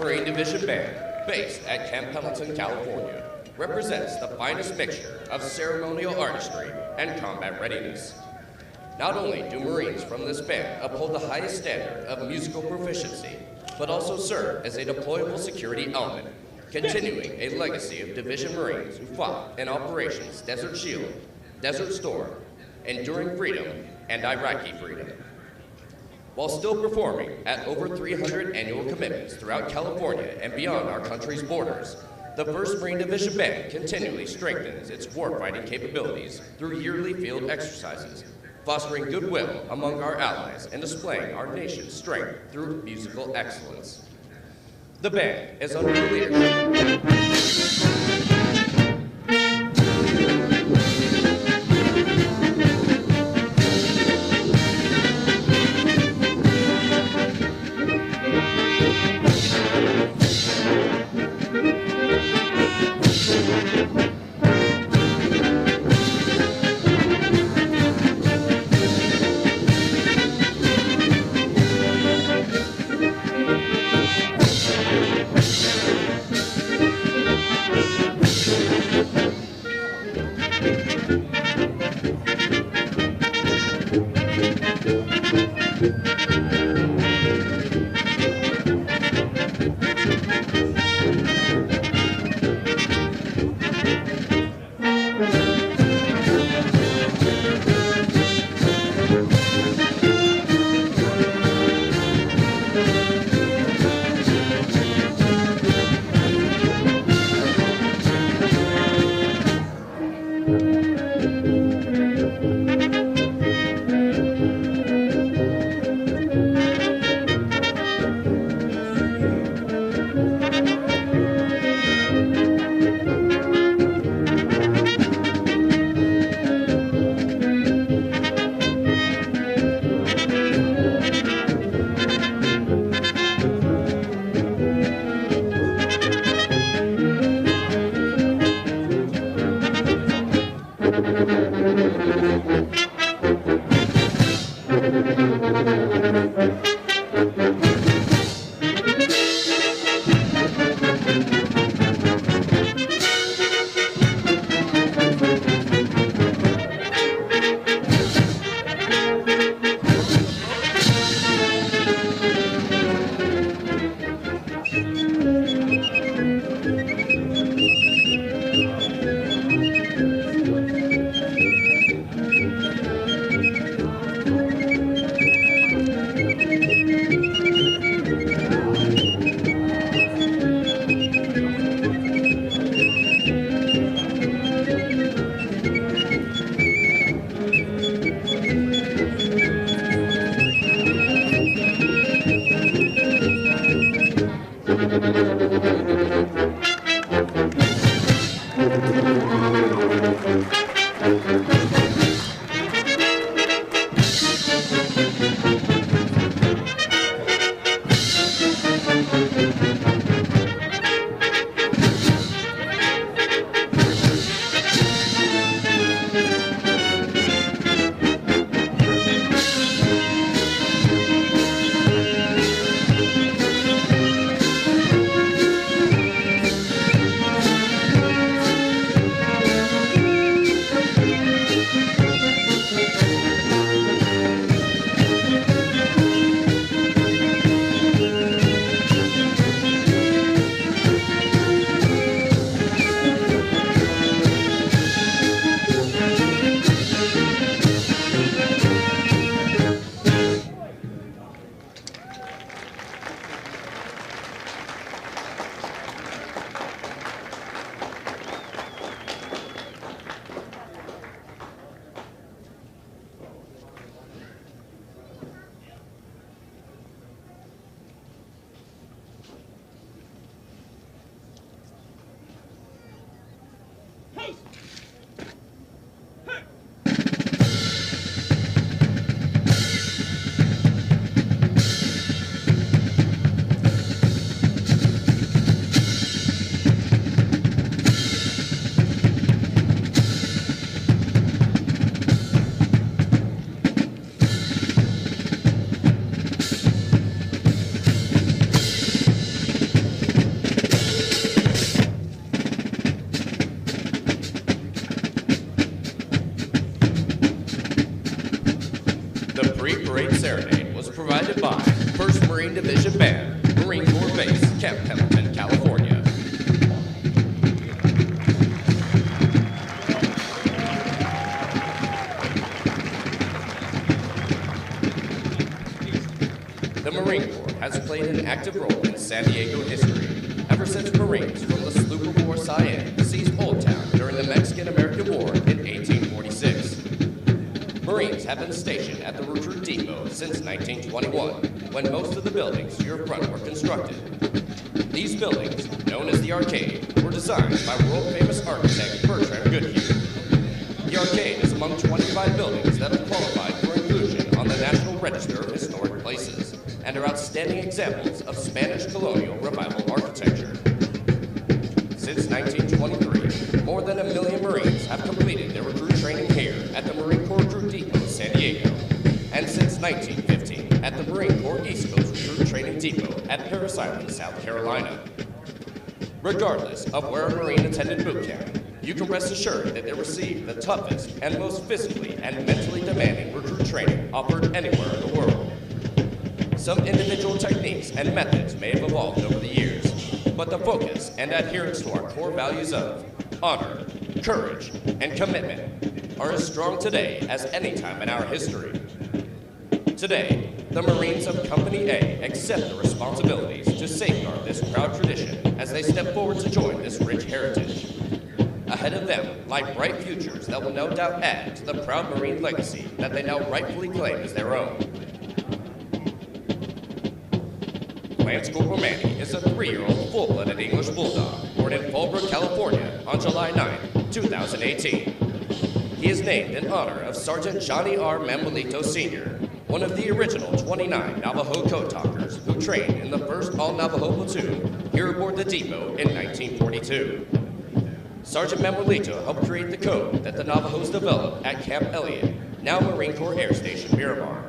Marine Division Band, based at Camp Pendleton, California, represents the finest mixture of ceremonial artistry and combat readiness. Not only do Marines from this band uphold the highest standard of musical proficiency, but also serve as a deployable security element, continuing a legacy of Division Marines who fought in Operations Desert Shield, Desert Storm, Enduring Freedom, and Iraqi Freedom. While still performing at over 300 annual commitments throughout California and beyond our country's borders, the 1st Marine Division Band continually strengthens its warfighting capabilities through yearly field exercises, fostering goodwill among our allies and displaying our nation's strength through musical excellence. The band is under the leadership pre-parade serenade was provided by 1st Marine Division Band, Marine Corps Base, Camp Pendleton, California. The Marine Corps has played an active role in San Diego history ever since Marines from the sloop of war Cyan seized Old Town during the Mexican-American War in 1846. Marines have been stationed at the Recruit Depot since 1921, when most of the buildings near front were constructed. These buildings, known as the Arcade, were designed by world-famous architect Bertrand Goodhue. The Arcade is among 25 buildings that have qualified for inclusion on the National Register of Historic Places and are outstanding examples of Spanish colonial revival architecture. Since 1923, more than 1 million Marines have completed their recruit training here at the Marine Corps Recruit Depot, San Diego, and since 1915 at the Marine Corps East Coast Recruit Training Depot at Parris Island, South Carolina. Regardless of where a Marine attended boot camp, you can rest assured that they received the toughest and most physically and mentally demanding recruit training offered anywhere in the world. Some individual techniques and methods may have evolved over the years, but the focus and adherence to our core values of honor, courage, and commitment are as strong today as any time in our history. Today, the Marines of Company A accept the responsibilities to safeguard this proud tradition as they step forward to join this rich heritage. Ahead of them lie bright futures that will no doubt add to the proud Marine legacy that they now rightfully claim as their own. Lance Corporal Manny is a 3-year-old full-blooded English bulldog born in Fallbrook, California on July 9, 2018. He is named in honor of Sergeant Johnny R. Manuelito Sr., one of the original 29 Navajo code talkers who trained in the 1st All-Navajo Platoon here aboard the depot in 1942. Sergeant Manuelito helped create the code that the Navajos developed at Camp Elliott, now Marine Corps Air Station Miramar.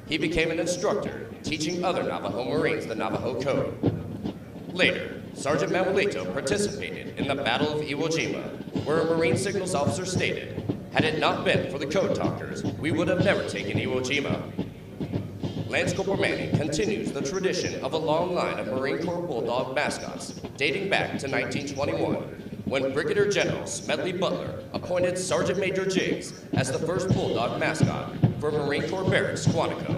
He became an instructor, teaching other Navajo Marines the Navajo code. Later, Sergeant Manuelito participated in the Battle of Iwo Jima, where a Marine Signals officer stated, "Had it not been for the code talkers, we would have never taken Iwo Jima." Lance Corporal Manny continues the tradition of a long line of Marine Corps Bulldog mascots dating back to 1921, when Brigadier General Smedley Butler appointed Sergeant Major Jiggs as the first Bulldog mascot for Marine Corps Barracks, Quantico.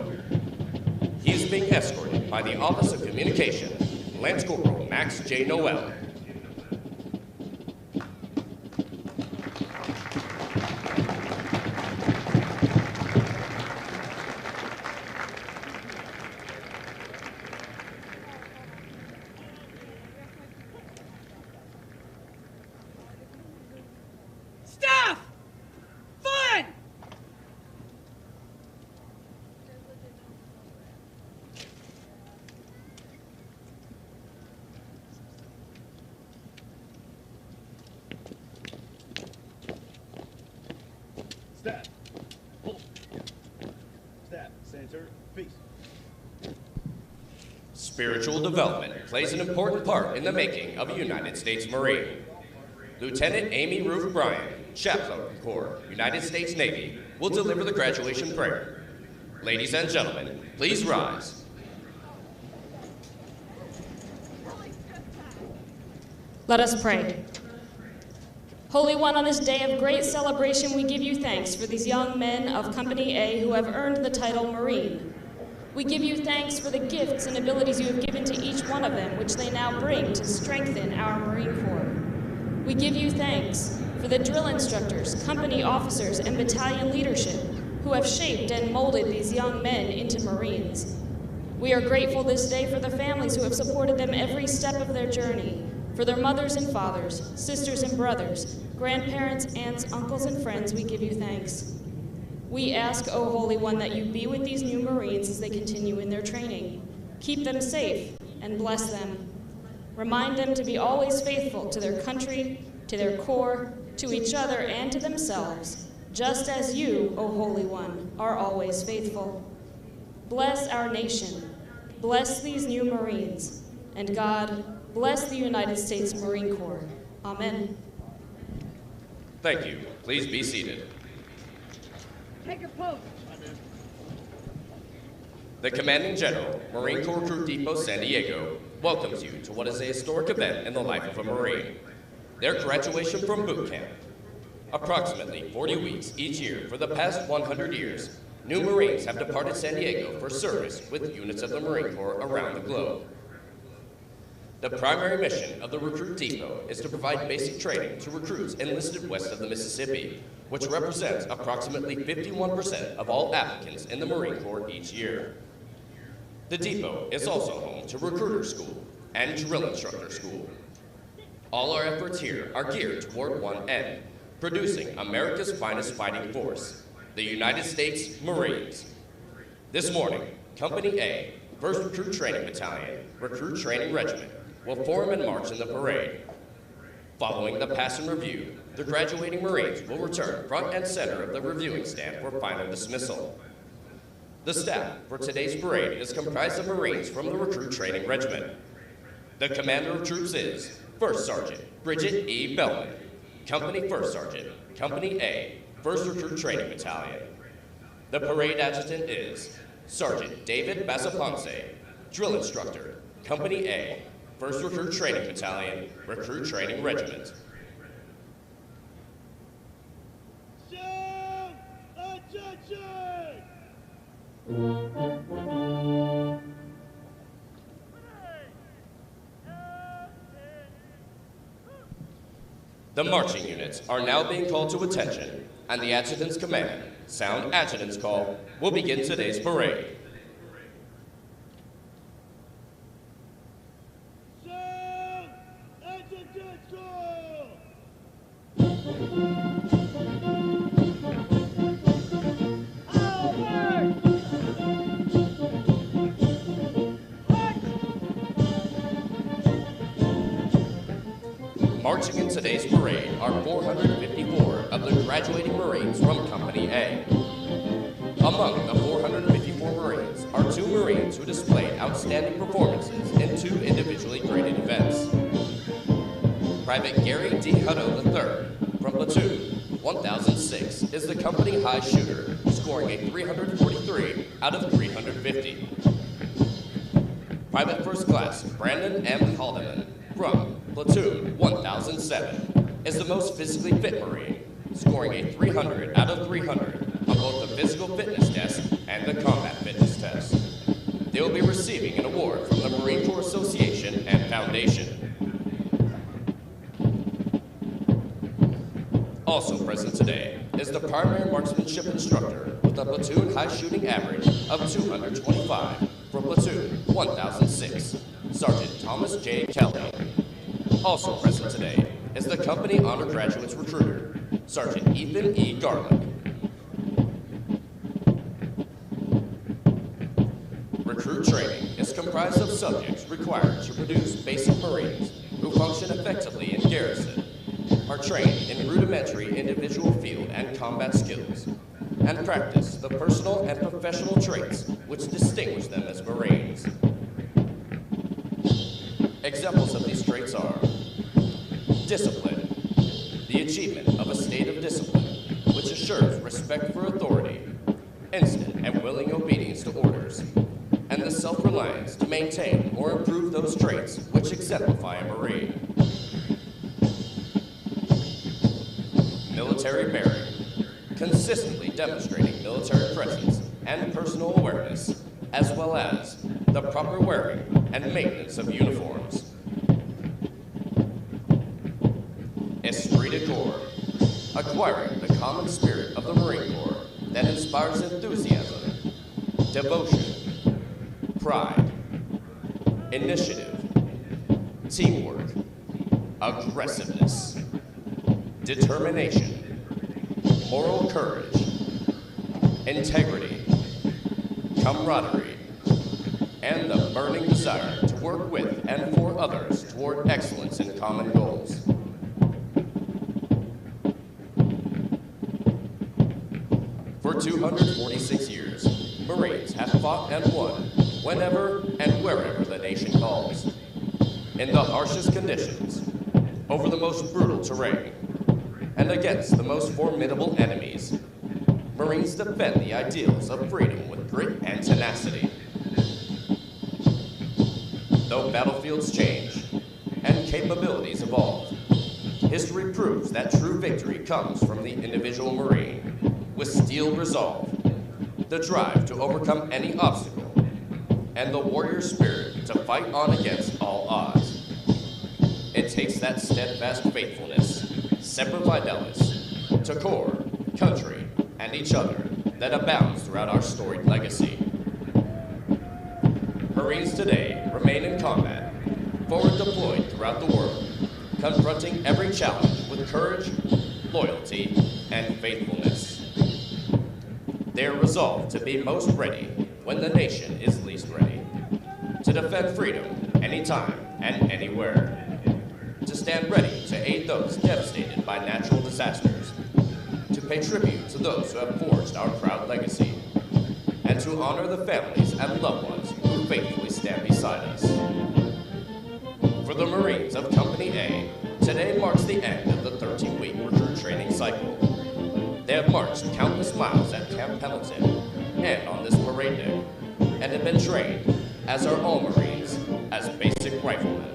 He is being escorted by the Office of Communication, Lance Corporal Max J. Noel. Stab. Hold. Stab. Center. Feast. Spiritual development plays an important part in the making of a United States Marine. Lieutenant Amy Ruth Bryan, Chaplain Corps, United States Navy, will deliver the graduation prayer. Ladies and gentlemen, please rise. Let us pray. Holy One, on this day of great celebration, we give you thanks for these young men of Company A who have earned the title Marine. We give you thanks for the gifts and abilities you have given to each one of them, which they now bring to strengthen our Marine Corps. We give you thanks for the drill instructors, company officers, and battalion leadership who have shaped and molded these young men into Marines. We are grateful this day for the families who have supported them every step of their journey, for their mothers and fathers, sisters and brothers, grandparents, aunts, uncles, and friends. We give you thanks. We ask, O Holy One, that you be with these new Marines as they continue in their training. Keep them safe and bless them. Remind them to be always faithful to their country, to their Corps, to each other, and to themselves, just as you, O Holy One, are always faithful. Bless our nation. Bless these new Marines. And God, bless the United States Marine Corps. Amen. Thank you. Please be seated. Take your post. The Commanding General, Marine Corps Recruit Depot San Diego, welcomes you to what is a historic event in the life of a Marine, their graduation from boot camp. Approximately 40 weeks each year for the past 100 years, new Marines have departed San Diego for service with units of the Marine Corps around the globe. The primary mission of the Recruit Depot is to provide basic training to recruits enlisted west of the Mississippi, which represents approximately 51% of all applicants in the Marine Corps each year. The depot is also home to Recruiter School and Drill Instructor School. All our efforts here are geared toward one end, producing America's finest fighting force, the United States Marines. This morning, Company A, 1st Recruit Training Battalion, Recruit Training Regiment, will form and march in the parade. Following the pass and review, the graduating Marines will return front and center of the reviewing stand for final dismissal. The staff for today's parade is comprised of Marines from the Recruit Training Regiment. The commander of troops is 1st Sergeant Bridget E. Bellman, Company 1st Sergeant, Company A, 1st Recruit Training Battalion. The parade adjutant is Sergeant David Basaponce, Drill Instructor, Company A, 1st Recruit Training Battalion, Recruit Training Regiment. Shout! Attention! The marching units are now being called to attention, and the adjutant's command, sound adjutant's call, will begin today's parade. Shout! Adjutant's call! Marching in today's parade are 454 of the graduating Marines from Company A. Among the 454 Marines are 2 Marines who displayed outstanding performances in 2 individually graded events. Private Gary D. Hutto III from Platoon 1006 is the company high shooter, scoring a 343 out of 350. Private First Class Brandon M. Haldeman from Platoon 1007 is the most physically fit Marine, scoring a 300 out of 300 on both the physical fitness test and the combat fitness test. They will be receiving an award from the Marine Corps Association and Foundation. Also present today is the primary marksmanship instructor with a platoon high shooting average of 225 for Platoon 1006, Sergeant Thomas J. Kelly. Also present today is the company honor graduates recruiter, Sergeant Ethan E. Garland. Recruit training is comprised of subjects required to produce basic Marines who function effectively in garrison, are trained in rudimentary individual field and combat skills, and practice the personal and professional traits which distinguish them as Marines. Examples of these traits are discipline, the achievement of a state of discipline, which assures respect for authority, instant and willing obedience to orders, and the self-reliance to maintain or improve those traits which exemplify a Marine. Military bearing, consistently demonstrating military presence and personal awareness, as well as the proper wearing and maintenance of uniforms. Esprit de corps, acquiring the common spirit of the Marine Corps that inspires enthusiasm, devotion, pride, initiative, teamwork, aggressiveness, determination, moral courage, integrity, camaraderie, and the burning desire to work with and for others toward excellence in common goals. For 246 years, Marines have fought and won whenever and wherever the nation calls, in the harshest conditions, over the most brutal terrain, and against the most formidable enemies. Marines defend the ideals of freedom with grit and tenacity, Though battlefields change and capabilities evolve, history proves that true victory comes from the individual Marine with steel resolve, the drive to overcome any obstacle, and the warrior spirit to fight on against all odds. It takes that steadfast faithfulness, semper fidelis, to corps, country, and each other that abounds throughout our storied legacy. Marines today remain in combat, forward deployed throughout the world, confronting every challenge with courage, loyalty, and faithfulness. They are resolved to be most ready when the nation is least ready, to defend freedom anytime and anywhere, to stand ready to aid those devastated by natural disasters, to pay tribute to those who have forged our proud legacy, and to honor the families and loved ones who faithfully stand beside us. For the Marines of Company A, today marks the end of the 13-week recruit training cycle. They have marched countless miles at Camp Pendleton and on this parade day, and have been trained, as are all Marines, as basic riflemen.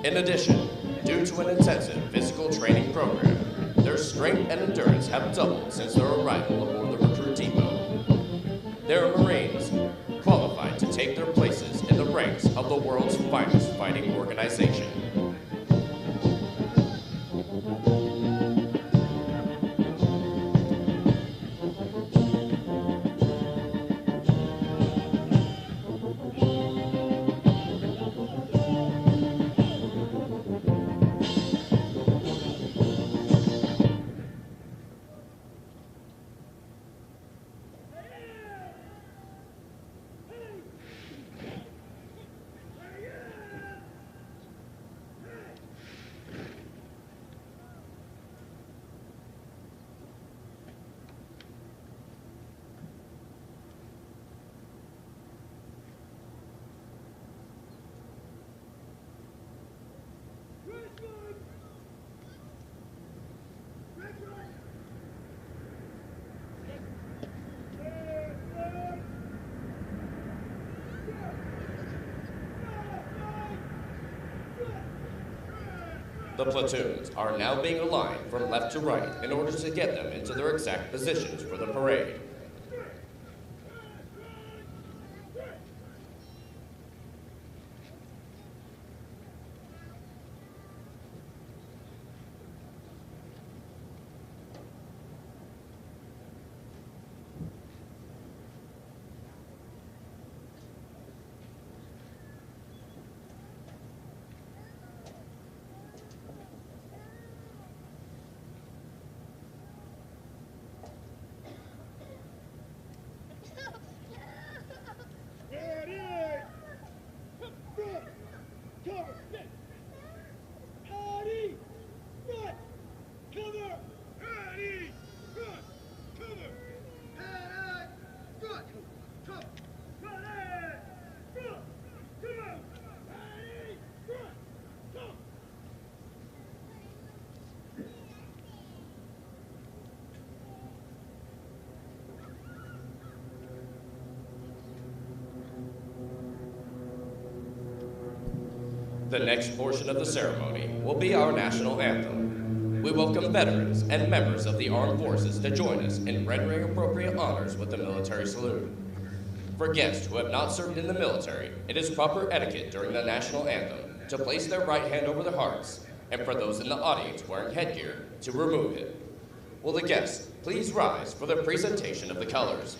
In addition, due to an intensive physical training program, their strength and endurance have doubled since their arrival aboard the recruit depot. They are Marines qualified to take their places in the ranks of the world's finest fighting organization. The platoons are now being aligned from left to right in order to get them into their exact positions for the parade. The next portion of the ceremony will be our national anthem. We welcome veterans and members of the armed forces to join us in rendering appropriate honors with the military salute. For guests who have not served in the military, it is proper etiquette during the national anthem to place their right hand over their hearts, and for those in the audience wearing headgear, to remove it. Will the guests please rise for the presentation of the colors?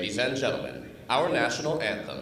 ladies and gentlemen, our national anthem.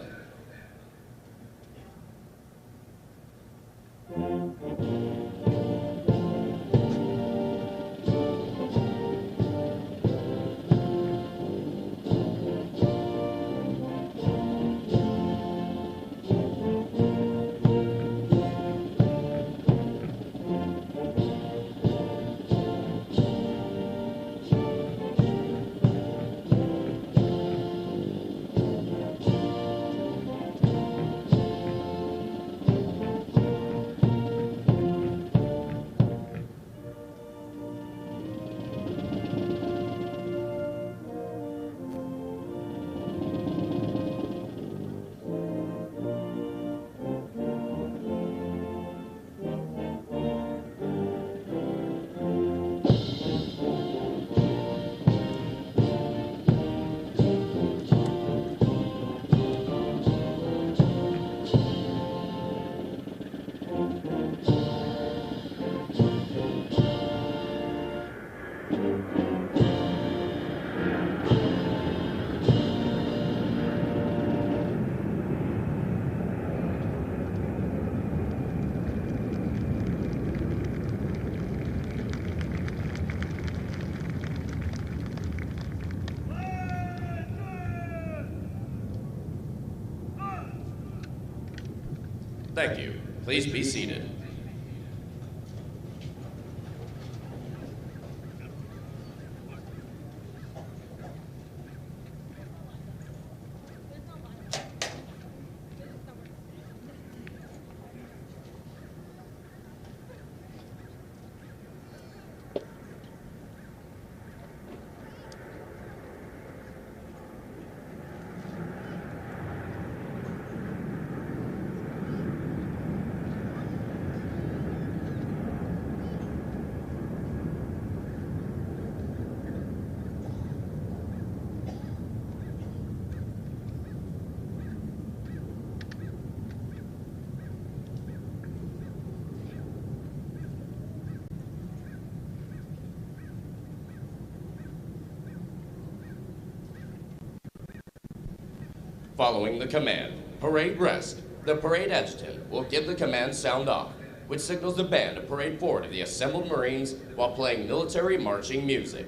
Thank you. Please be seated. Following the command, parade rest, the parade adjutant will give the command sound off, which signals the band to parade forward to the assembled Marines while playing military marching music.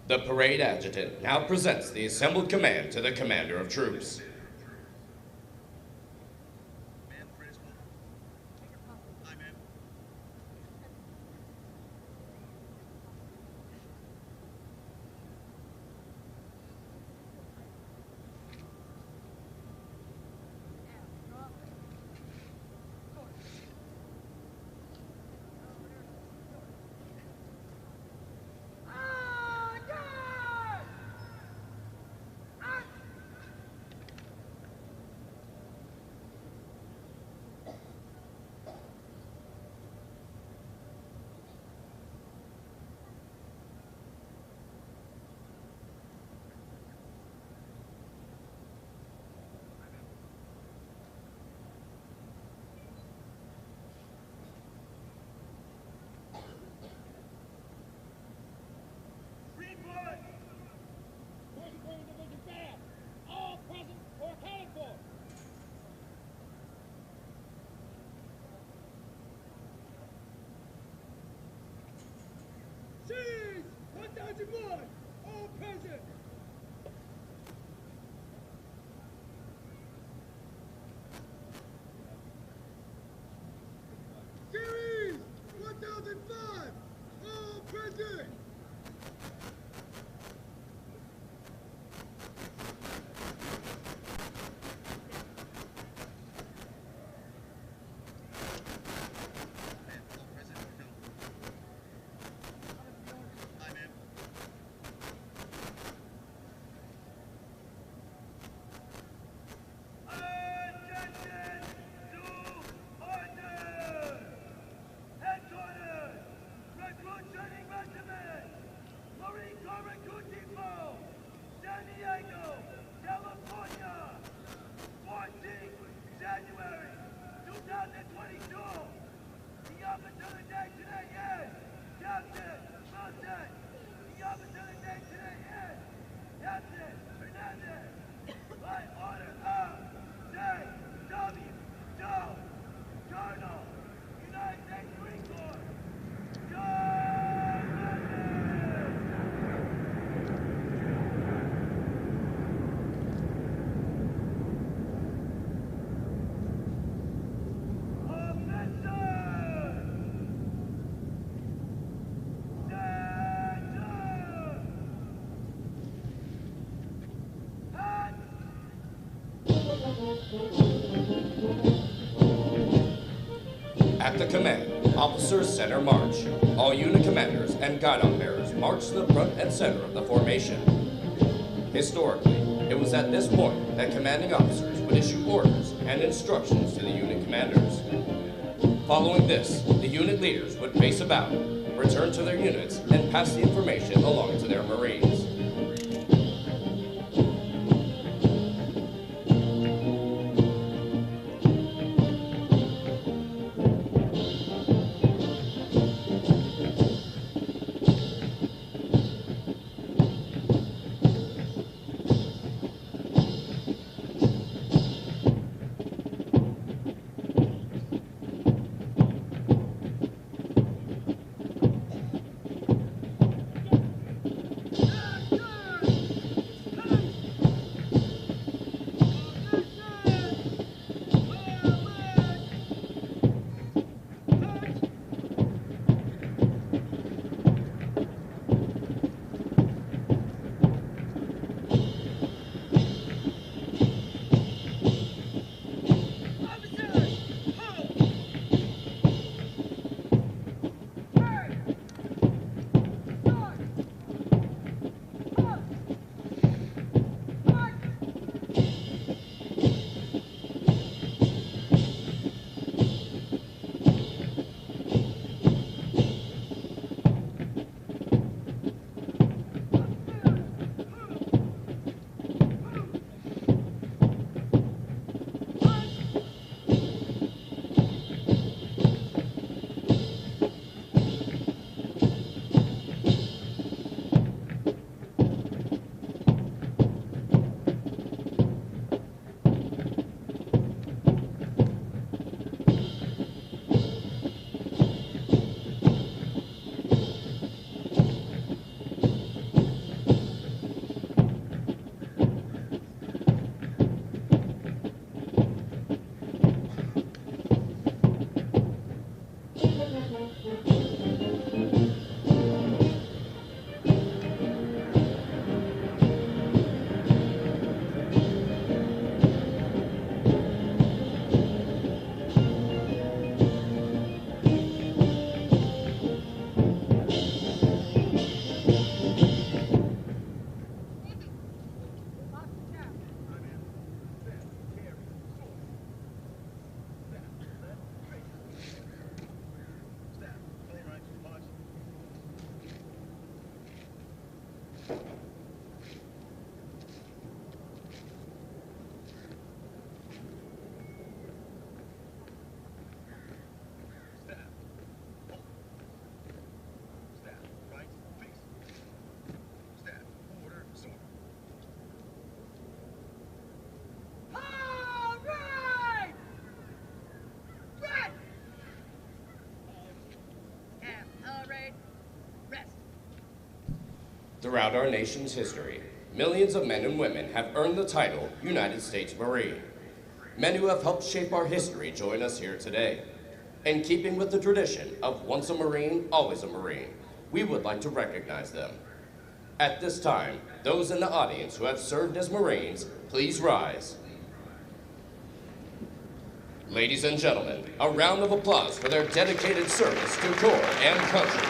The parade adjutant now presents the assembled command to the commander of troops. Seize! 1001! All present! Series 1005! All present! Recruit Training Battalion, Marine Corps Recruit Depot, San Diego, California, 14th January 2022. The officer of the day today is Captain Mountain. The officer of the day today is Captain Hernandez. By order of J.W. Joe, Colonel, United States Marine Corps. At the command, officers center march. All unit commanders and guidon bearers march to the front and center of the formation. Historically, it was at this point that commanding officers would issue orders and instructions to the unit commanders. Following this, the unit leaders would face about, return to their units, and pass the information along to their Marines. Throughout our nation's history, millions of men and women have earned the title United States Marine. Men who have helped shape our history join us here today. In keeping with the tradition of once a Marine, always a Marine, we would like to recognize them. At this time, those in the audience who have served as Marines, please rise. Ladies and gentlemen, a round of applause for their dedicated service to Corps and country.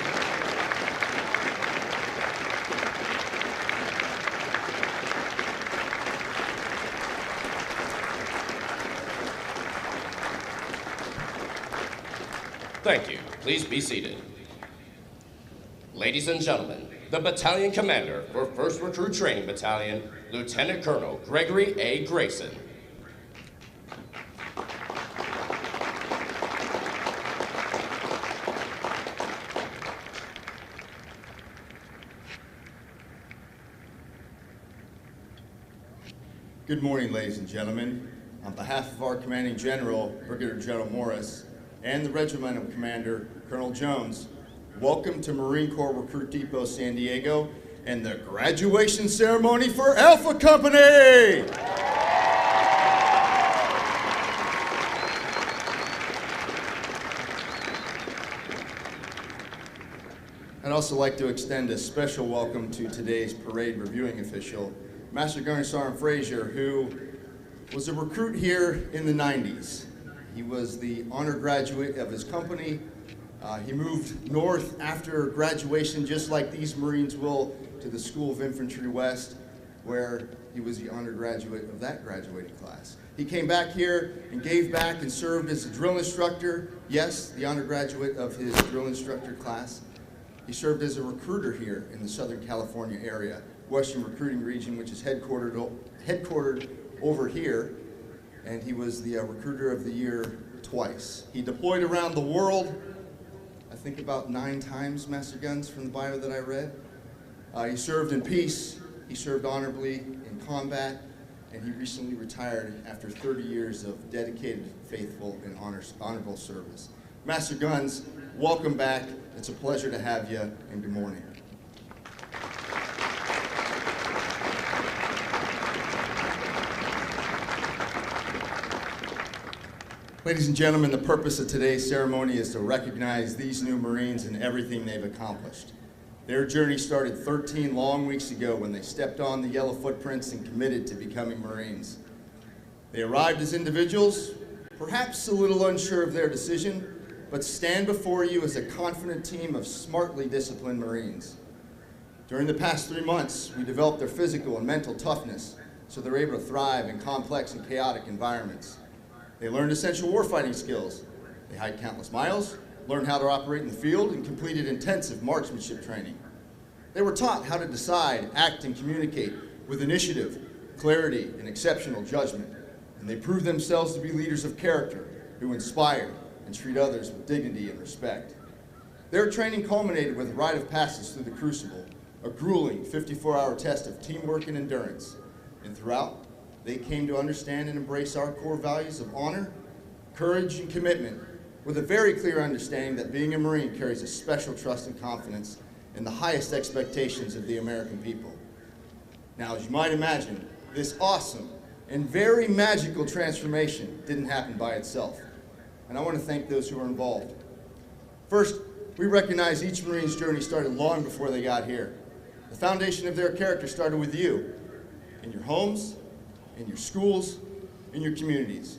Thank you. Please be seated. Ladies and gentlemen, the battalion commander for 1st Recruit Training Battalion, Lieutenant Colonel Gregory A. Grayson. Good morning, ladies and gentlemen. On behalf of our commanding general, Brigadier General Morris, and the regimental commander, Colonel Jones, welcome to Marine Corps Recruit Depot, San Diego, and the graduation ceremony for Alpha Company! I'd also like to extend a special welcome to today's parade reviewing official, Master Gunner Sergeant Frazier, who was a recruit here in the 90s. He was the honor graduate of his company. He moved north after graduation, just like these Marines will, to the School of Infantry West, where he was the honor graduate of that graduating class. He came back here and gave back and served as a drill instructor. Yes, the honor graduate of his drill instructor class. He served as a recruiter here in the Southern California area, Western Recruiting Region, which is headquartered over here. And he was the Recruiter of the Year twice. He deployed around the world, I think about 9 times, Master Guns, from the bio that I read. He served in peace, he served honorably in combat, and he recently retired after 30 years of dedicated, faithful, and honorable service. Master Guns, welcome back. It's a pleasure to have you, and good morning. Ladies and gentlemen, the purpose of today's ceremony is to recognize these new Marines and everything they've accomplished. Their journey started 13 long weeks ago when they stepped on the yellow footprints and committed to becoming Marines. They arrived as individuals, perhaps a little unsure of their decision, but stand before you as a confident team of smartly disciplined Marines. During the past 3 months, we developed their physical and mental toughness so they're able to thrive in complex and chaotic environments. They learned essential warfighting skills. They hiked countless miles, learned how to operate in the field, and completed intensive marksmanship training. They were taught how to decide, act, and communicate with initiative, clarity, and exceptional judgment. And they proved themselves to be leaders of character who inspire and treat others with dignity and respect. Their training culminated with a rite of passage through the Crucible, a grueling 54-hour test of teamwork and endurance. And throughout, they came to understand and embrace our core values of honor, courage, and commitment, with a very clear understanding that being a Marine carries a special trust and confidence and the highest expectations of the American people. Now, as you might imagine, this awesome and very magical transformation didn't happen by itself, and I want to thank those who were involved. First, we recognize each Marine's journey started long before they got here. The foundation of their character started with you, in your homes, in your schools, in your communities.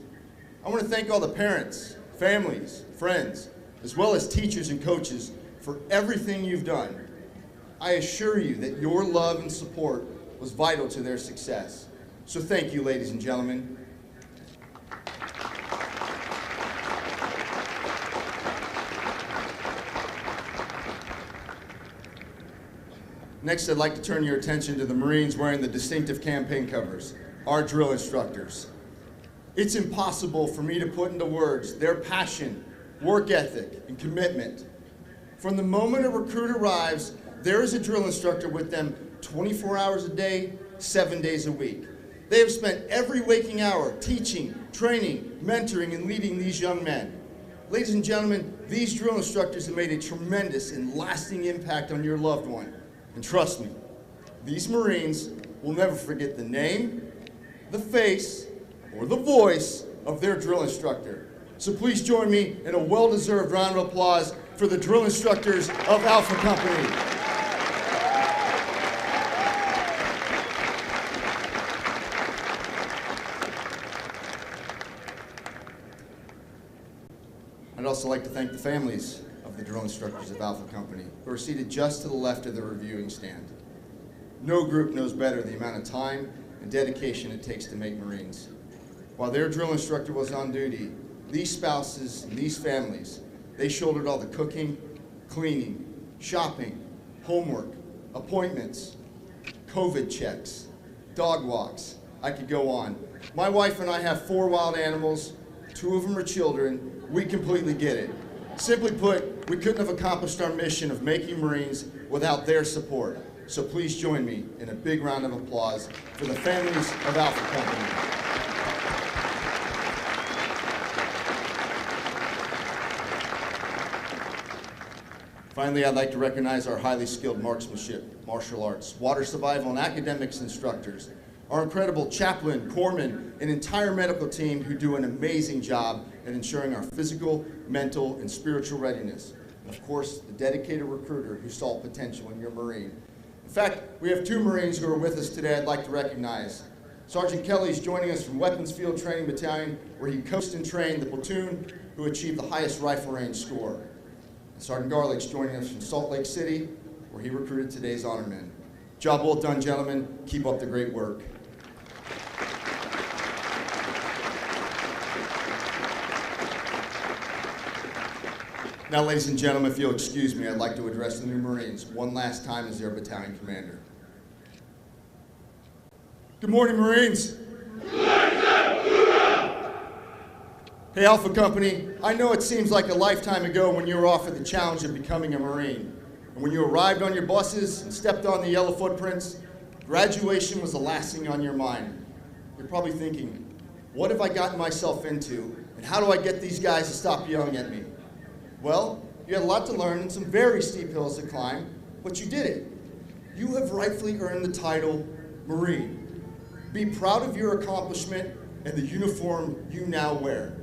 I want to thank all the parents, families, friends, as well as teachers and coaches for everything you've done. I assure you that your love and support was vital to their success. So thank you, ladies and gentlemen. Next, I'd like to turn your attention to the Marines wearing the distinctive campaign covers, our drill instructors. It's impossible for me to put into words their passion, work ethic, and commitment. From the moment a recruit arrives, there is a drill instructor with them 24 hours a day, 7 days a week. They have spent every waking hour teaching, training, mentoring, and leading these young men. Ladies and gentlemen, these drill instructors have made a tremendous and lasting impact on your loved one. And trust me, these Marines will never forget the name, the face, or the voice of their drill instructor. So please join me in a well-deserved round of applause for the drill instructors of Alpha Company. I'd also like to thank the families of the drill instructors of Alpha Company, who are seated just to the left of the reviewing stand. No group knows better the amount of time and dedication it takes to make Marines. While their drill instructor was on duty, these spouses and these families, they shouldered all the cooking, cleaning, shopping, homework, appointments, COVID checks, dog walks. I could go on. My wife and I have 4 wild animals, 2 of them are children. We completely get it. Simply put, we couldn't have accomplished our mission of making Marines without their support. So please join me in a big round of applause for the families of Alpha Company. Finally, I'd like to recognize our highly skilled marksmanship, martial arts, water survival, and academics instructors, our incredible chaplain, corpsmen, and entire medical team who do an amazing job at ensuring our physical, mental, and spiritual readiness. And of course, the dedicated recruiter who saw potential in your Marine. In fact, we have 2 Marines who are with us today I'd like to recognize. Sergeant Kelly is joining us from Weapons Field Training Battalion, where he coached and trained the platoon who achieved the highest rifle range score. And Sergeant Garlick's joining us from Salt Lake City, where he recruited today's honormen. Job well done, gentlemen. Keep up the great work. Now, ladies and gentlemen, if you'll excuse me, I'd like to address the new Marines one last time as their battalion commander. Good morning, Marines. Hey, Alpha Company, I know it seems like a lifetime ago when you were offered the challenge of becoming a Marine. And when you arrived on your buses and stepped on the yellow footprints, graduation was the last thing on your mind. You're probably thinking, what have I gotten myself into, and how do I get these guys to stop yelling at me? Well, you had a lot to learn and some very steep hills to climb, but you did it. You have rightfully earned the title Marine. Be proud of your accomplishment and the uniform you now wear.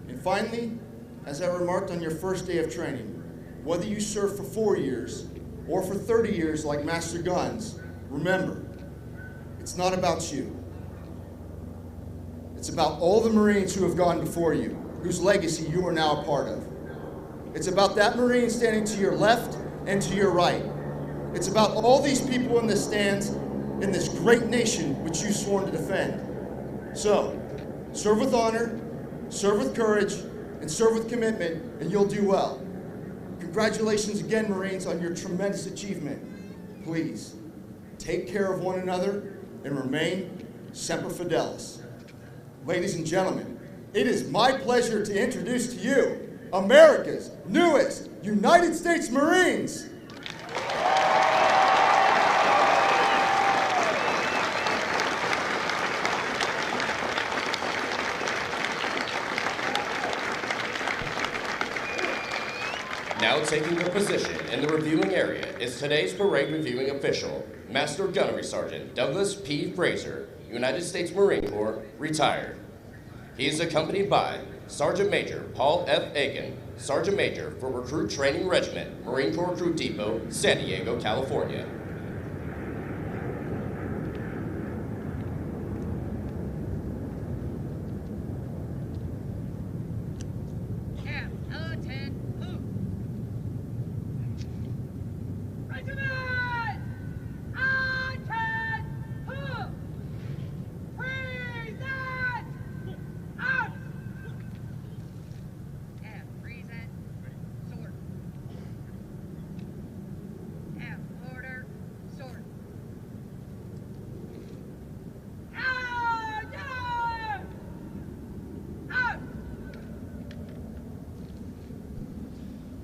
And finally, as I remarked on your first day of training, whether you serve for 4 years or for 30 years like Master Guns, remember, it's not about you. It's about all the Marines who have gone before you, whose legacy you are now a part of. It's about that Marine standing to your left and to your right. It's about all these people in the stands in this great nation which you've sworn to defend. So, serve with honor, serve with courage, and serve with commitment, and you'll do well. Congratulations again, Marines, on your tremendous achievement. Please, take care of one another and remain Semper Fidelis. Ladies and gentlemen, it is my pleasure to introduce to you America's newest United States Marines. Now taking their position in the reviewing area is today's parade reviewing official, Master Gunnery Sergeant Douglas P. Fraser, United States Marine Corps, retired. He is accompanied by Sergeant Major Paul F. Aiken, Sergeant Major for Recruit Training Regiment, Marine Corps Recruit Depot, San Diego, California.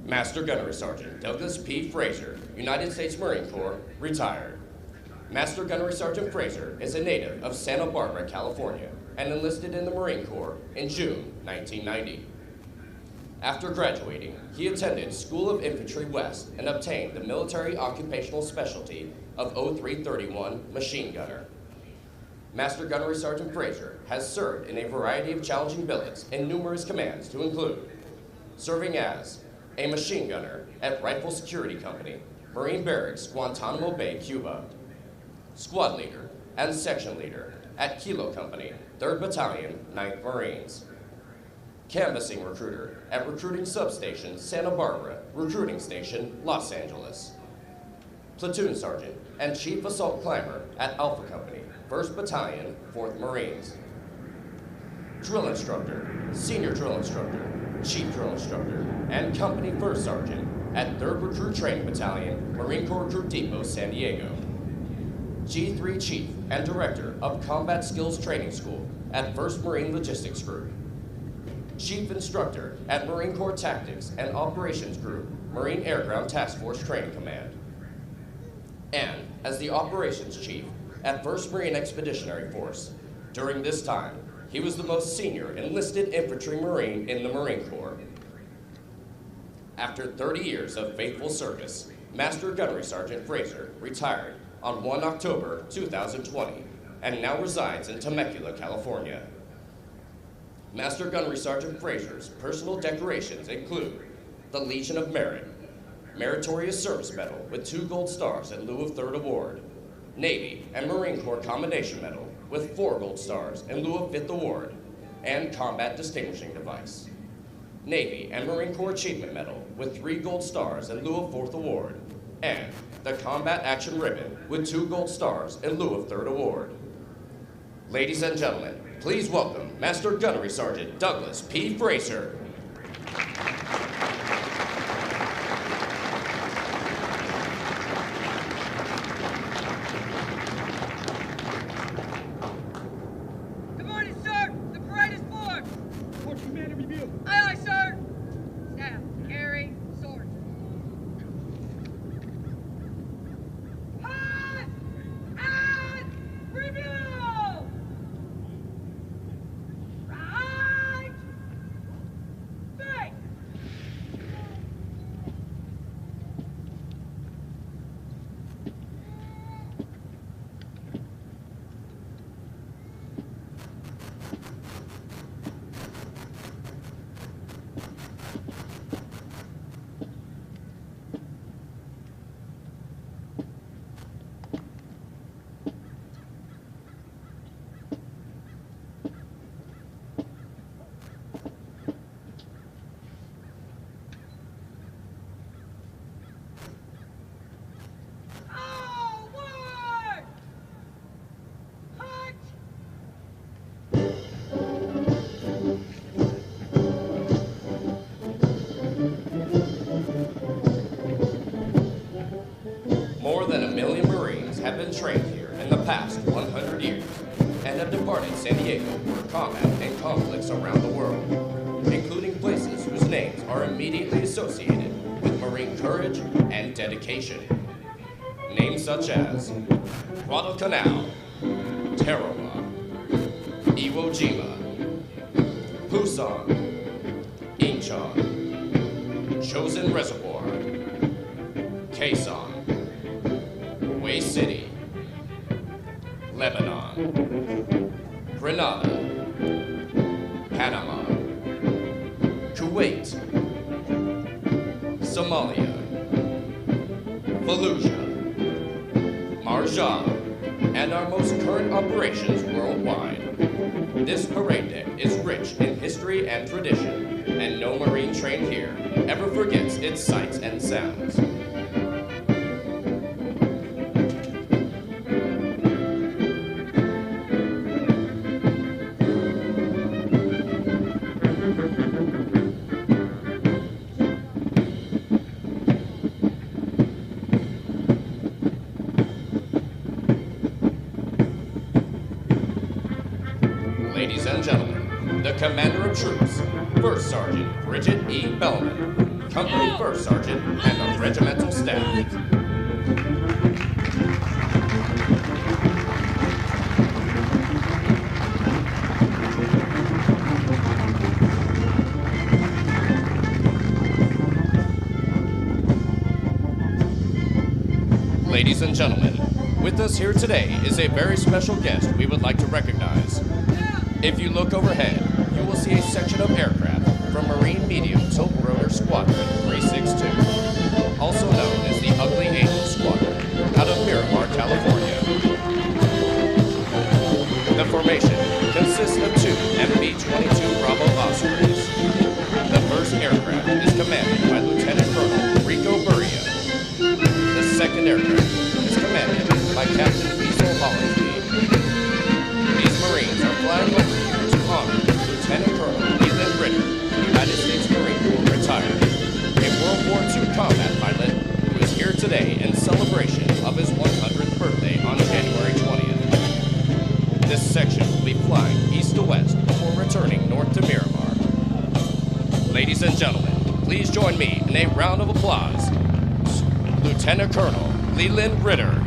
Master Gunnery Sergeant Douglas P. Fraser, United States Marine Corps, retired. Master Gunnery Sergeant Fraser is a native of Santa Barbara, California, and enlisted in the Marine Corps in June 1990. After graduating, he attended School of Infantry West and obtained the military occupational specialty of 0331 Machine Gunner. Master Gunnery Sergeant Fraser has served in a variety of challenging billets in numerous commands to include serving as a machine gunner at Rifle Security Company, Marine Barracks, Guantanamo Bay, Cuba. Squad leader and section leader at Kilo Company, 3rd Battalion, 9th Marines. Canvassing recruiter at Recruiting Substation, Santa Barbara, Recruiting Station, Los Angeles. Platoon sergeant and chief assault climber at Alpha Company, 1st Battalion, 4th Marines. Drill instructor, senior drill instructor, chief drill instructor, and company first sergeant at 3rd Recruit Training Battalion, Marine Corps Recruit Depot, San Diego. G3 Chief and Director of Combat Skills Training School at 1st Marine Logistics Group. Chief Instructor at Marine Corps Tactics and Operations Group, Marine Air Ground Task Force Training Command. And as the Operations Chief at 1st Marine Expeditionary Force. During this time, he was the most senior enlisted infantry Marine in the Marine Corps. After 30 years of faithful service, Master Gunnery Sergeant Fraser retired on 1 October 2020 and now resides in Temecula, California. Master Gunnery Sergeant Fraser's personal decorations include the Legion of Merit, Meritorious Service Medal with 2 gold stars in lieu of 3rd award, Navy and Marine Corps Commendation Medal with 4 gold stars in lieu of 5th award, and Combat Distinguishing Device. Navy and Marine Corps Achievement Medal with 3 gold stars in lieu of 4th award, and the Combat Action Ribbon with 2 gold stars in lieu of 3rd award. Ladies and gentlemen, please welcome Master Gunnery Sergeant Douglas P. Fraser. More than 1 million Marines have been trained here in the past 100 years and have departed San Diego for combat and conflicts around the world, including places whose names are immediately associated with Marine courage and dedication. Names such as Guadalcanal, Tarawa, Iwo Jima, Pusan, Incheon, Chosin Reservoir, Quezon, Way City, Lebanon, Grenada, Panama, Kuwait, Somalia, Fallujah, Marjah, and our most current operations worldwide. This parade deck is rich in history and tradition, and no Marine trained here ever forgets its sights and sounds. Ladies and gentlemen, the Commander of Troops, First Sergeant Bridget E. Bellman, Company First Sergeant, and the regimental staff. Ladies and gentlemen, with us here today is a very special guest we would like to recognize. If you look overhead, you will see a section of aircraft from Marine Medium Tilt Rotor Squadron 362, also known as the Ugly Angel Squadron, out of Miramar, California. The formation consists of two MB-22 Bravo Ospreys. The first aircraft is commanded by Lieutenant Colonel Rico Burria. The second aircraft is commanded by Captain Diesel Hollinsby. These Marines are flying over here to honor Lieutenant Colonel Leland Ritter, United States Marine Corps retired, a World War II combat pilot who is here today in celebration of his 100th birthday on January 20th. This section will be flying east to west before returning north to Miramar. Ladies and gentlemen, please join me in a round of applause. Lieutenant Colonel Leland Ritter.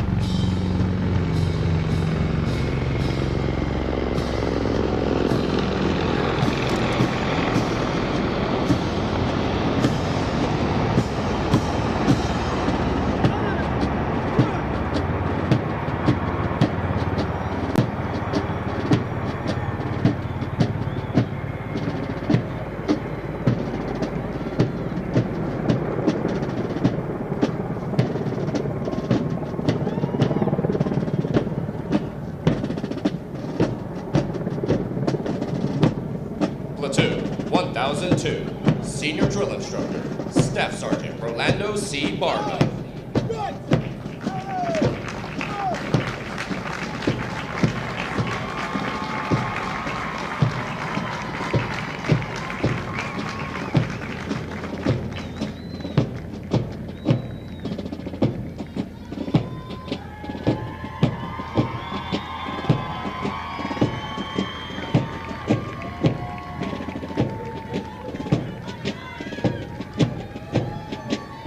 Platoon 1002, Senior Drill Instructor, Staff Sergeant Rolando C. Barba.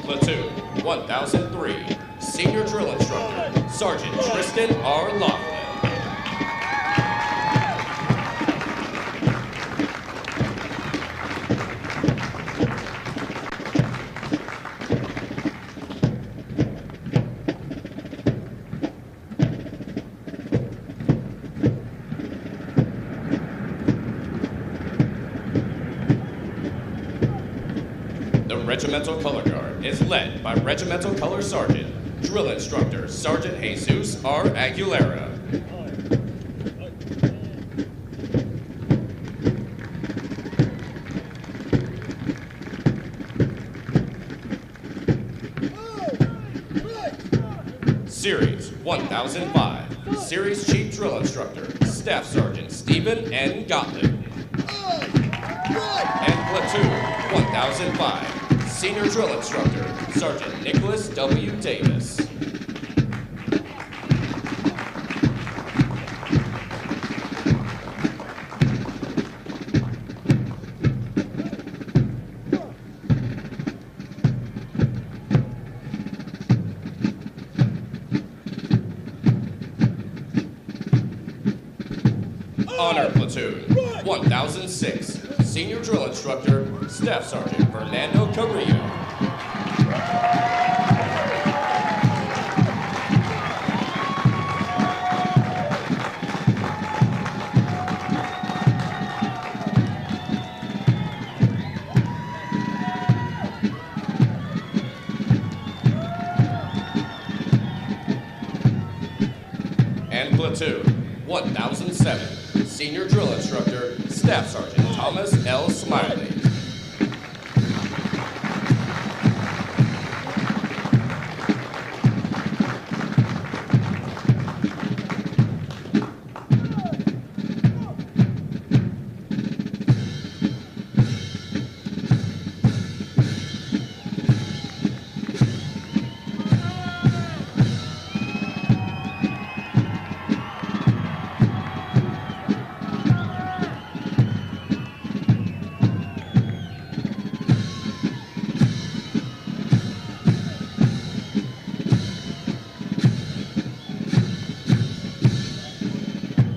Platoon 1003, Senior Drill Instructor, Sergeant Tristan R. Laughlin. The Regimental Color Guard is led by Regimental Color Sergeant, Drill Instructor Sergeant Jesus R. Aguilera. Series 1005, Series Chief Drill Instructor, Staff Sergeant Stephen N. Gottlieb. And Platoon 1005, Senior Drill Instructor, Sergeant Nicholas W. Davis. Honor Platoon 1006, Senior Drill Instructor, Staff Sergeant Fernando Carrillo. Platoon 1007, Senior Drill Instructor, Staff Sergeant Thomas L. Smiley.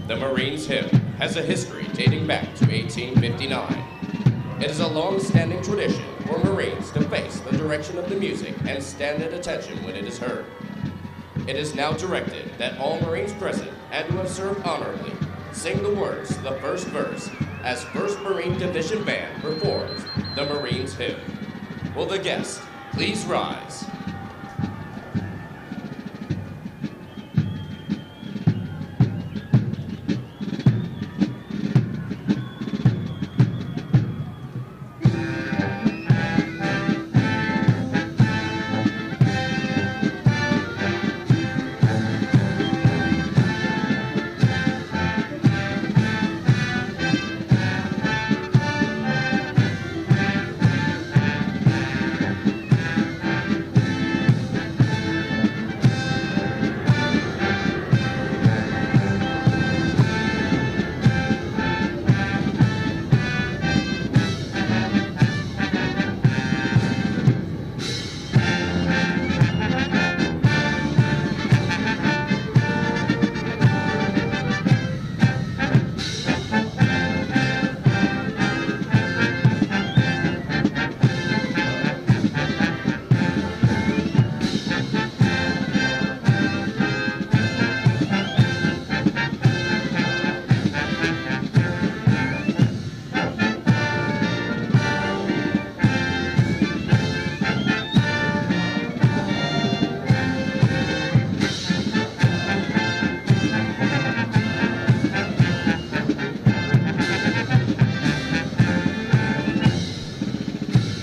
The Marines hymn has a history dating back to 1859. It is a long-standing tradition for Marines to face the direction of the music and stand at attention when it is heard. It is now directed that all Marines present and who have served honorably sing the words to the first verse as 1st Marine Division Band performs the Marines hymn. Will the guests please rise?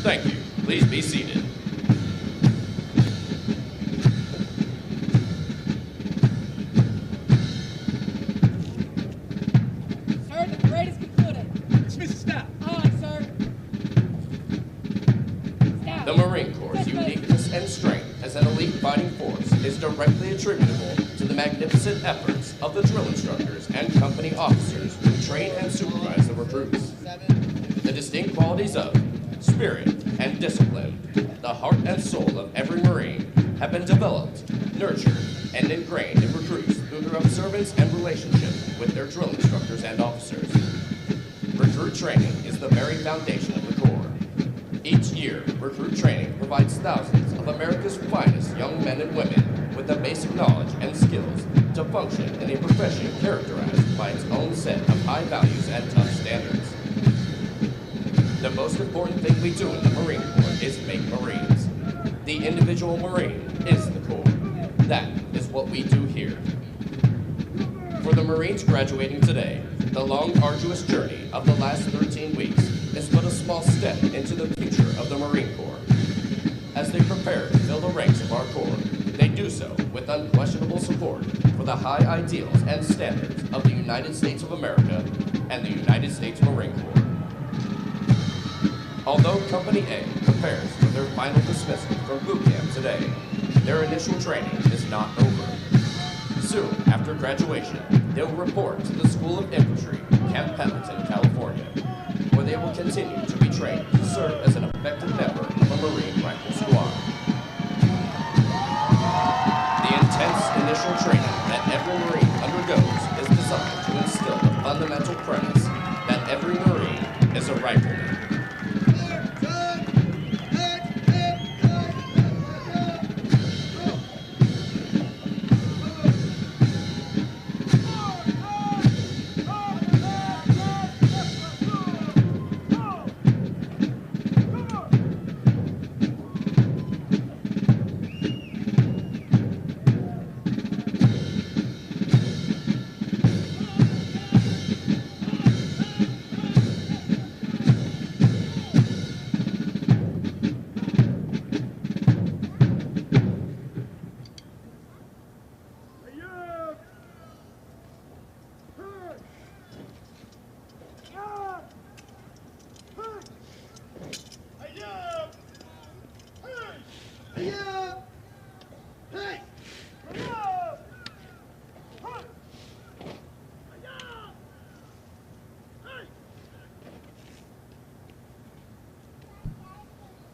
Thank you. Please be seated. Sir, the parade is concluded. Dismiss the staff. Aye, sir. Staff. The Marine Corps' uniqueness and strength as an elite fighting force is directly attributable to the magnificent efforts of the drill instructors and company officers who train and supervise the recruits. The distinct qualities of spirit and discipline, the heart and soul of every Marine, have been developed, nurtured, and ingrained in recruits through their observance and relationship with their drill instructors and officers. Recruit training is the very foundation of the Corps. Each year, recruit training provides thousands of America's finest young men and women with the basic knowledge and skills to function in a profession characterized by its own set of high values and tough standards. The most important thing we do in the Marine Corps is make Marines. The individual Marine is the Corps. That is what we do here. For the Marines graduating today, the long, arduous journey of the last 13 weeks is but a small step into the future of the Marine Corps. As they prepare to fill the ranks of our Corps, they do so with unquestionable support for the high ideals and standards of the United States of America and the United States Marine Corps. Although Company A prepares for their final dismissal from boot camp today, their initial training is not over. Soon after graduation, they will report to the School of Infantry, Camp Pendleton, California, where they will continue to be trained to serve as an effective member of a Marine rifle squad. The intense initial training that every Marine undergoes is designed to instill the fundamental premise that every Marine is a rifleman.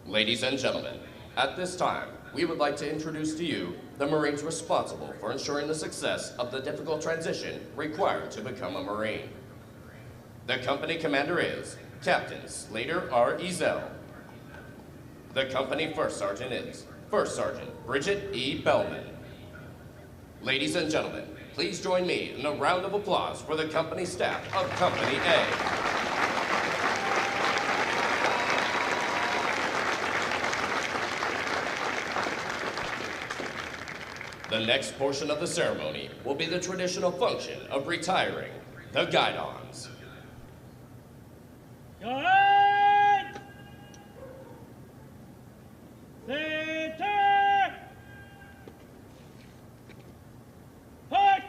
Ladies and gentlemen, at this time, we would like to introduce to you the Marines responsible for ensuring the success of the difficult transition required to become a Marine. The company commander is Captain Slater R. Ezel. The company first sergeant is First Sergeant Bridget E. Bellman. Ladies and gentlemen, please join me in a round of applause for the company staff of Company A. The next portion of the ceremony will be the traditional function of retiring the guidons. Guide! Center! March!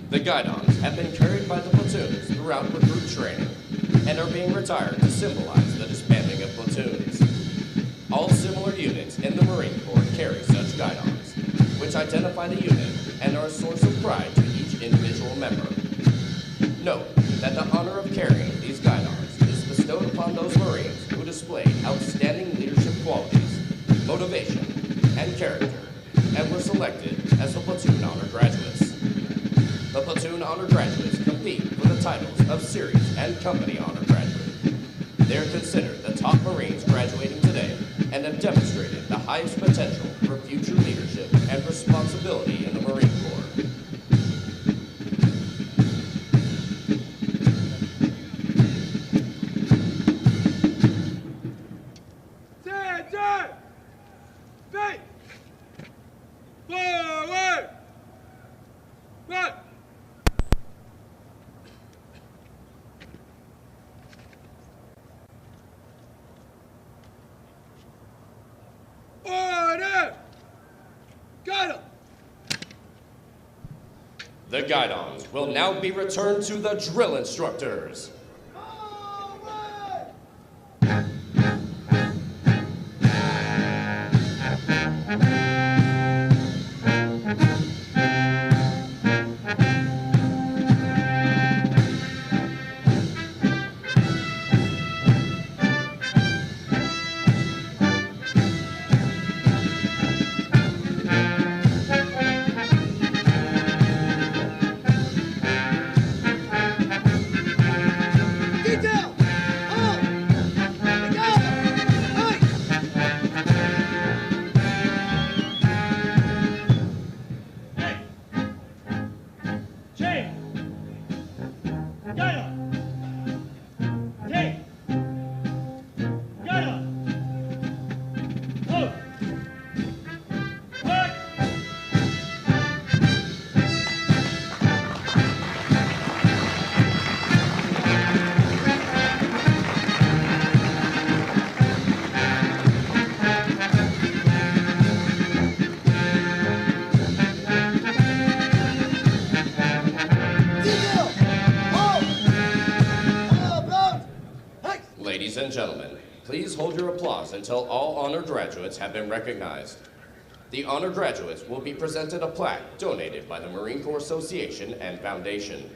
The guidons have been carried by the platoons throughout recruit training and are being retired to symbolize the disbanding of platoons. All similar units in the Marine Corps carry such guidons, which identify the unit and are a source of pride to each individual member. Note that the honor of carrying these guidons is bestowed upon those Marines who displayed outstanding leadership qualities, motivation, and character, and were selected as the Platoon Honor Graduates. The Platoon Honor Graduates compete for the titles of Series and Company Honor Graduate. They are considered the top Marines graduating today and have demonstrated the highest potential for future leadership and responsibility in the Marine Corps. Center! Face! Forward! Run! Order! Got him! The guidons will now be returned to the drill instructors. Ladies and gentlemen, please hold your applause until all honor graduates have been recognized. The honor graduates will be presented a plaque donated by the Marine Corps Association and Foundation.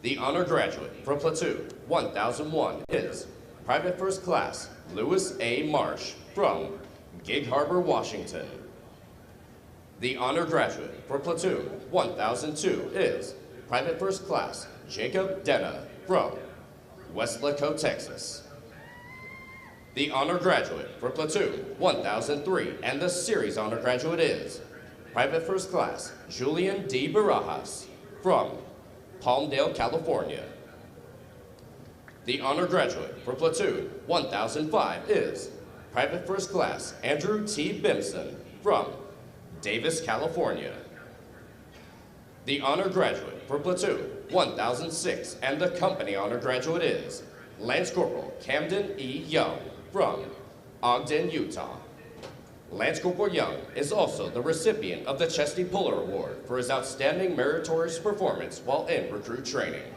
The honor graduate for Platoon 1001 is Private First Class Lewis A. Marsh from Gig Harbor, Washington. The honor graduate for Platoon 1002 is Private First Class Jacob Denna from Westlaco, Texas. The honor graduate for Platoon 1003 and the Series honor graduate is Private First Class Julian D. Barajas from Palmdale, California. The honor graduate for Platoon 1005 is Private First Class Andrew T. Bimson from Davis, California. The honor graduate for Platoon 1006 and the company honor graduate is Lance Corporal Camden E. Young from Ogden, Utah. Lance Corporal Young is also the recipient of the Chesty Puller Award for his outstanding meritorious performance while in recruit training.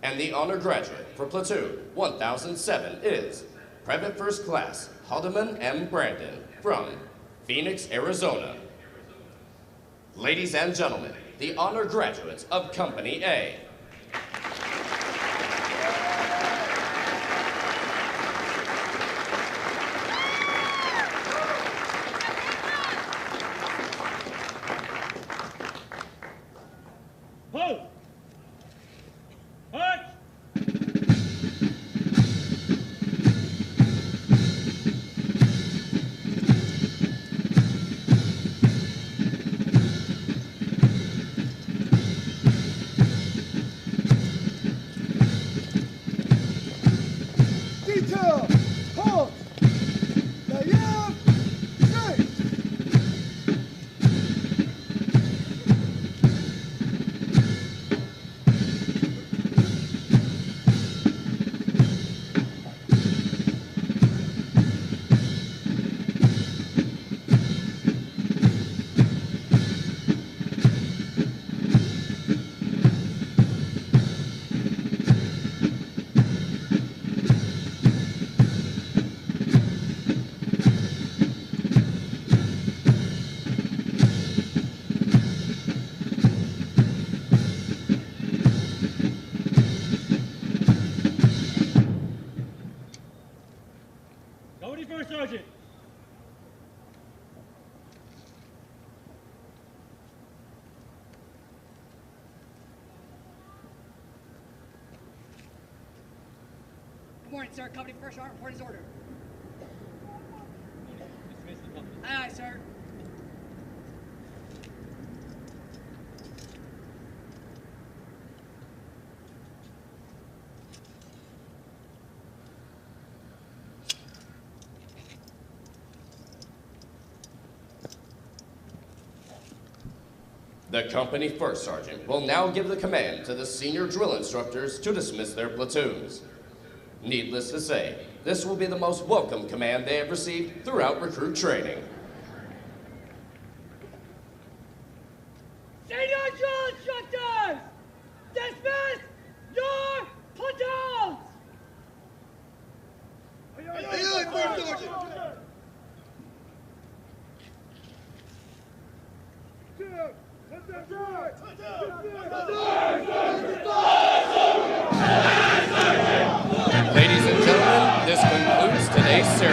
And the honor graduate for Platoon 1007 is Private First Class Haldeman M. Brandon from Phoenix, Arizona. Ladies and gentlemen, the honor graduates of Company A. Hold! March! Detail! Halt! Naive! Straight! Company First Sergeant. Good morning, sir. Company First Sergeant, report his order. Dismiss the company. Aye, aye, sir. The company first sergeant will now give the command to the senior drill instructors to dismiss their platoons. Needless to say, this will be the most welcome command they have received throughout recruit training. Senior drill instructors! Dismiss your platoons! Aye, aye, First Sergeant! Ladies and gentlemen, this concludes today's ceremony.